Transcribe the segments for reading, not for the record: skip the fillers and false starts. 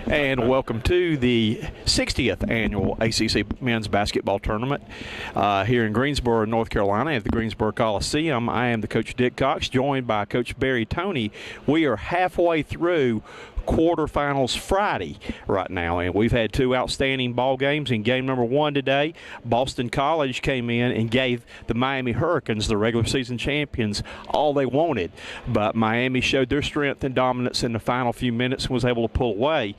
And welcome to the 60th annual ACC Men's Basketball Tournament here in Greensboro, North Carolina at the Greensboro Coliseum. I am the coach Dick Cox, joined by Coach Barry Toney. We are halfway through Quarterfinals Friday right now, and we've had two outstanding ball games. In game number one today, Boston College came in and gave the Miami Hurricanes, the regular season champions, all they wanted, but Miami showed their strength and dominance in the final few minutes and was able to pull away.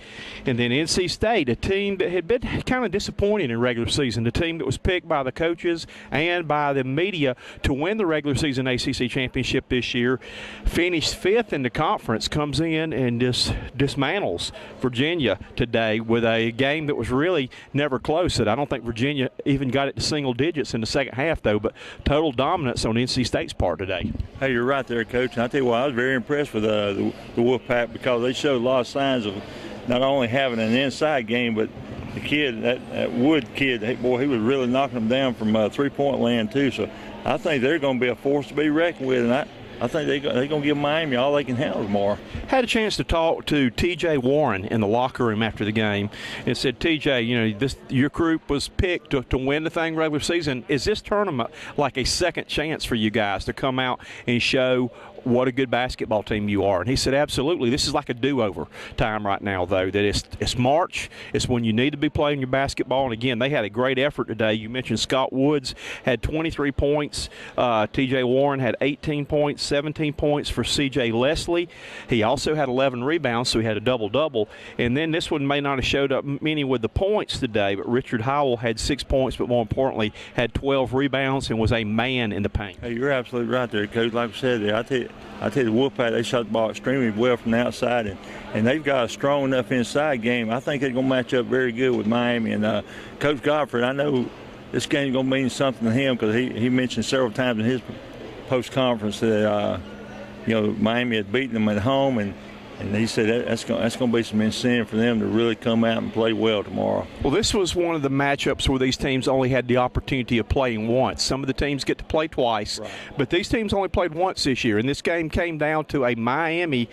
And then NC State, a team that had been kind of disappointed in regular season, the team that was picked by the coaches and by the media to win the regular season ACC championship this year, finished fifth in the conference, comes in and just dismantles Virginia today with a game that was really never close. I don't think Virginia even got it to single digits in the second half, though, but total dominance on NC State's part today. Hey, you're right there, Coach. And I tell you what, I was very impressed with the Wolfpack because they showed a lot of signs of not only having an inside game, but the kid, that Wood kid, hey, boy, he was really knocking them down from three-point land, too. So I think they're going to be a force to be reckoned with, and I think they're going to give Miami all they can handle tomorrow. Had a chance to talk to T.J. Warren in the locker room after the game and said, T.J., you know, your group was picked to win the thing regular season. Is this tournament like a second chance for you guys to come out and show what a good basketball team you are? And he said, absolutely. This is like a do-over time right now, though, that it's March. It's when you need to be playing your basketball. And, again, they had a great effort today. You mentioned Scott Woods had 23 points. T.J. Warren had 18 points, 17 points for C.J. Leslie. He also had 11 rebounds, so he had a double-double. And then this one may not have showed up many with the points today, but Richard Howell had 6 points, but more importantly had 12 rebounds and was a man in the paint. Hey, you're absolutely right there, Coach. Like I said there, I tell you, the Wolfpack, they shot the ball extremely well from the outside, and they've got a strong enough inside game. I think they're going to match up very good with Miami. And Coach Godfrey, I know this game's going to mean something to him because he mentioned several times in his post-conference that, Miami had beaten them at home, and he said that's going to be some incentive for them to really come out and play well tomorrow. Well, this was one of the matchups where these teams only had the opportunity of playing once. Some of the teams get to play twice, right, but these teams only played once this year. And this game came down to a Miami,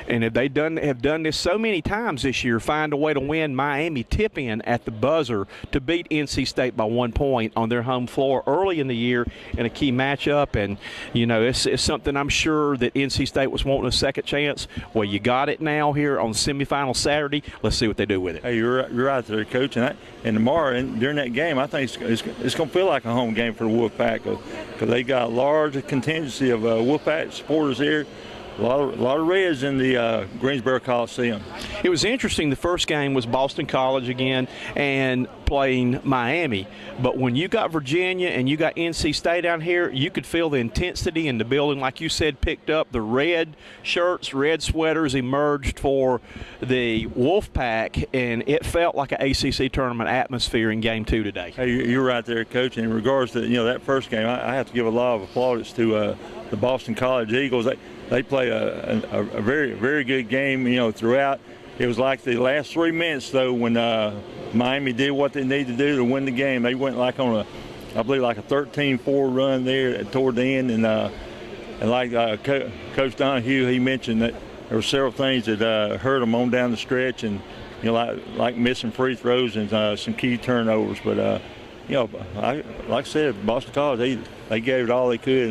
and have done this so many times this year, find a way to win. Miami tip in at the buzzer to beat NC State by 1 point on their home floor early in the year in a key matchup. And, you know, it's something I'm sure that NC State was wanting a second chance. Well, you got it now here on semifinal Saturday. Let's see what they do with it. Hey, you're right there, Coach. And tomorrow, during that game, I think it's going to feel like a home game for the Wolfpack because they got a large contingency of Wolfpack supporters here. A lot of Reds in the Greensboro Coliseum. It was interesting. The first game was Boston College again and playing Miami. But when you got Virginia and you got NC State down here, you could feel the intensity in the building. Like you said, picked up the red shirts, red sweaters emerged for the Wolfpack, and it felt like an ACC tournament atmosphere in Game 2 today. Hey, you're right there, Coach. In regards to that first game, I have to give a lot of plaudits to the Boston College Eagles. They played a very, very good game, throughout. It was like the last 3 minutes, though, when Miami did what they needed to do to win the game. They went like on a 13-4 run there toward the end. And like Coach Donahue, he mentioned that there were several things that hurt them on down the stretch, and, like missing free throws and some key turnovers. But, like I said, Boston College, they gave it all they could,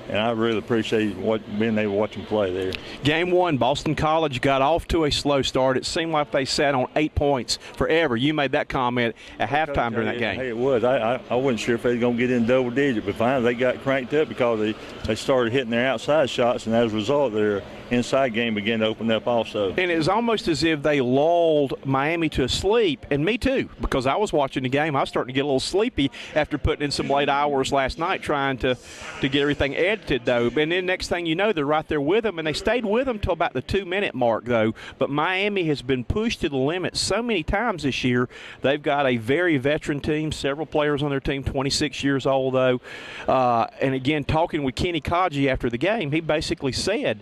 and I really appreciate being able to watch them play there. Game 1, Boston College got off to a slow start. It seemed like they sat on 8 points forever. You made that comment at halftime during that game. Hey, it was. I wasn't sure if they were going to get in double digit, but finally they got cranked up because they started hitting their outside shots, and as a result, their inside game began to open up also. And it was almost as if they lulled Miami to sleep, and me too, because I was watching the game. I was starting to get a little sleepy after putting in some late hours last night trying to get everything edited, though. And then next thing you know, they're right there with them, and they stayed with them till about the 2-minute mark, though. But Miami has been pushed to the limit so many times this year. They've got a very veteran team, several players on their team, 26 years old, though. And again, talking with Kenny Kaji after the game, he basically said,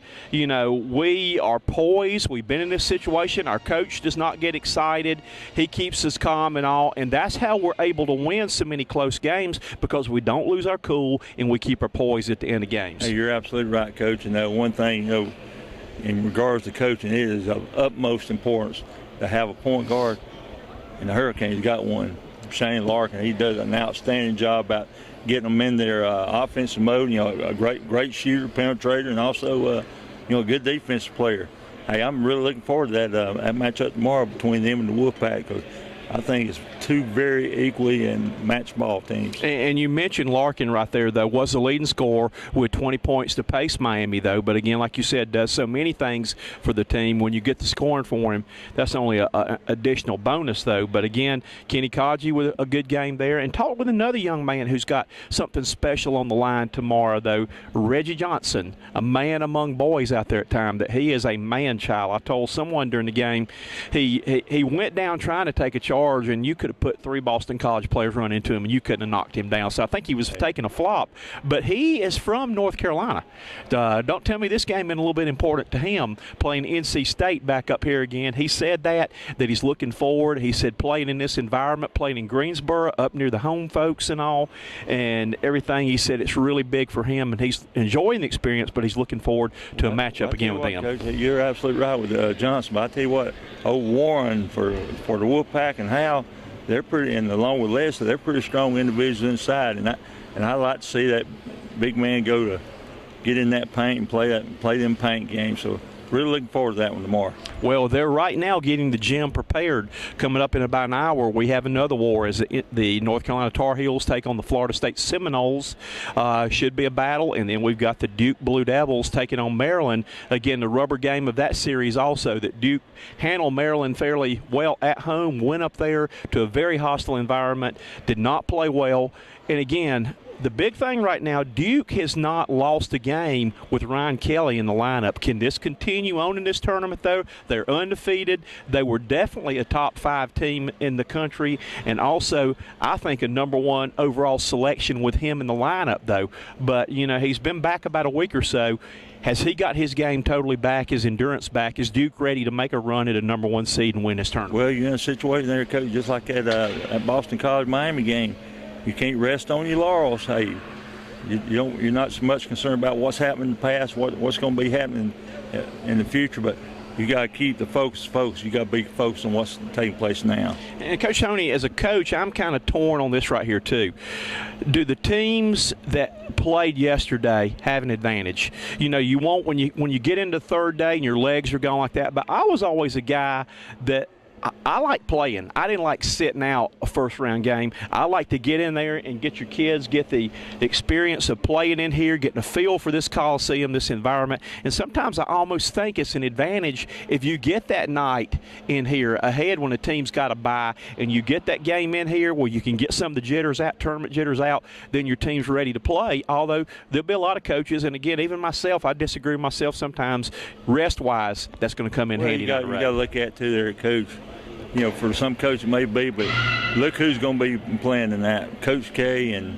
we are poised. We've been in this situation. Our coach does not get excited. He keeps us calm and all, and that's how we're able to win so many close games, because we don't lose our cool and we keep our poise at the end of games. Hey, you're absolutely right, Coach. And one thing, in regards to coaching, it is of utmost importance to have a point guard, and the Hurricanes got one. Shane Larkin, he does an outstanding job about getting them in their offensive mode. You know, a great shooter, penetrator, and also a good defensive player. Hey, I'm really looking forward to that matchup tomorrow between them and the Wolfpack, because I think it's two very equally and matched ball teams. And you mentioned Larkin right there, though, was the leading scorer with 20 points to pace Miami, though. But again, like you said, does so many things for the team. When you get the scoring for him, that's only an additional bonus, though. But again, Kenny Kaji with a good game there. And talk with another young man who's got something special on the line tomorrow, though, Reggie Johnson, a man among boys out there at time, that he is a man-child. I told someone during the game, he went down trying to take a charge, and you could have put 3 Boston College players running into him, and you couldn't have knocked him down. So I think he was taking a flop. But he is from North Carolina. Don't tell me this game been a little bit important to him, playing NC State back up here again. He said that he's looking forward. He said playing in this environment, playing in Greensboro, up near the home folks and all, and everything. He said it's really big for him, and he's enjoying the experience, but he's looking forward to a matchup again with them. Coach, you're absolutely right with Johnson. But I tell you what, Warren for the Wolfpack and Hal, they're pretty, and along with Leslie, they're pretty strong individuals inside, and I like to see that big man get in that paint and play them paint games. So really looking forward to that one tomorrow. Well, they're right now getting the gym prepared. Coming up in about an hour, we have another war as the North Carolina Tar Heels take on the Florida State Seminoles. Should be a battle. And then we've got the Duke Blue Devils taking on Maryland. Again, the rubber game of that series also, that Duke handled Maryland fairly well at home, went up there to a very hostile environment, did not play well. And again, the big thing right now, Duke has not lost a game with Ryan Kelly in the lineup. Can this continue on in this tournament, though? They're undefeated. They were definitely a top 5 team in the country, and also I think a #1 overall selection with him in the lineup, though. But, you know, he's been back about a week or so. Has he got his game totally back, his endurance back? Is Duke ready to make a run at a #1 seed and win this tournament? Well, you're in a situation there, Coach, just like that Boston College-Miami game. You can't rest on your laurels. Hey, you're not so much concerned about what's happened in the past, what's going to be happening in the future, but you got to keep the focus. You got to be focused on what's taking place now. And Coach Toney, as a coach, I'm kind of torn on this right here too. Do the teams that played yesterday have an advantage? You know, you won't when you get into third day and your legs are going like that. But I was always a guy that I like playing. I didn't like sitting out a first-round game. I like to get in there and get your kids, get the experience of playing in here, getting a feel for this Coliseum, this environment. And sometimes I almost think it's an advantage if you get that night in here ahead when the team's got a bye, and you get that game in here where you can get some of the jitters out, tournament jitters out, then your team's ready to play. Although there'll be a lot of coaches, and again, even myself, I disagree with myself sometimes, rest-wise, that's going to come in handy. You got to look at, too, there, Coach. You know, for some coaches it may be, but look who's going to be playing in that. Coach K and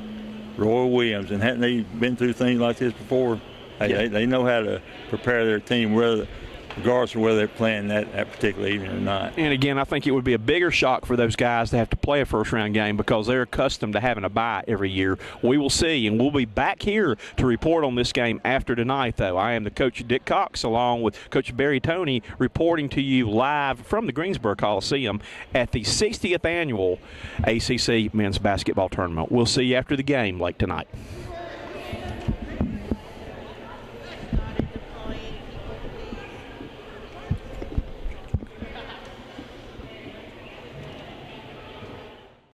Roy Williams. And hadn't they been through things like this before? They know how to prepare their team, regardless of whether they're playing that particular evening or not. And again, I think it would be a bigger shock for those guys to have to play a first-round game because they're accustomed to having a bye every year. We will see, and we'll be back here to report on this game after tonight, though. I am the coach, Dick Cox, along with Coach Barry Toney, reporting to you live from the Greensboro Coliseum at the 60th Annual ACC Men's Basketball Tournament. We'll see you after the game late tonight.